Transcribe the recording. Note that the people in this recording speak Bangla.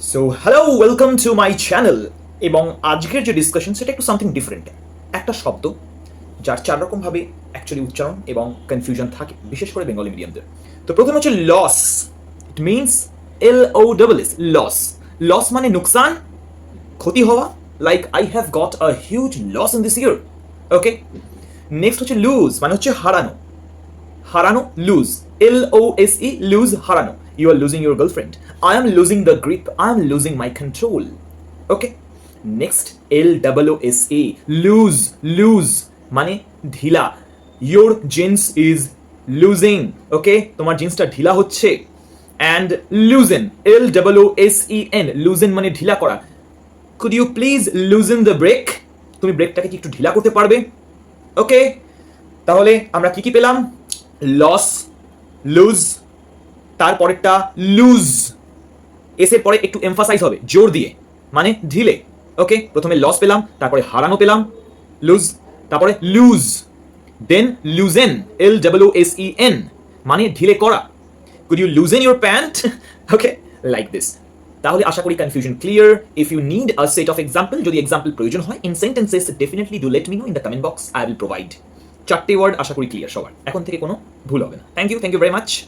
So hello, welcome to my channel. এবং আজকের যে ডিসকাশন সেটা একটু সামথিং ডিফারেন্ট। একটা শব্দ যার চার রকমভাবে অ্যাকচুয়ালি উচ্চারণ এবং কনফিউশন থাকে, বিশেষ করে বেঙ্গলি মিডিয়ামদের। তো প্রথম হচ্ছে loss. It means LOSS, loss. Loss মানে নুকসান, ক্ষতি হওয়া, like I have got a huge loss in this year. Okay. Next হচ্ছে লুজ, মানে হচ্ছে হারানো। হারানো, লুজ, LOSE, লুজ, হারানো। You are losing your girlfriend, I am losing the grip, I am losing my control. Okay. Next LOOSE, loose. Loose মানে ঢিলা, your jeans is losing. Okay, তোমার জিন্সটা ঢিলা হচ্ছে। অ্যান্ড লুজেন, LOOSEN, লুজেন মানে ঢিলা করা। Could you please loosen the brake, তুমি ব্রেকটাকে কি একটু ঢিলা করতে পারবে? ওকে, তাহলে আমরা কি কি পেলাম? লস, লুজ, তারপরেরটা লুজ, এস এর পরে একটু এমফাসাইজ হবে জোর দিয়ে, মানে ঢিলে। ওকে, প্রথমে লস পেলাম, তারপরে হারানো পেলাম, লুজ, তারপরে লুজ, দেন লুজেন, LOOSEN, মানে ঢিলে করা। Could you loosen your pants? Okay, like this. তাহলে আশা করি confusion clear. If you need a set of example, যদি এক্সাম্পল প্রয়োজন হয় in sentences, definitely do let me know in the comment box, I will provide. চারটে ওয়ার্ড আশা করি ক্লিয়ার সবার, এখন থেকে কোনো ভুল হবে না। Thank you very much.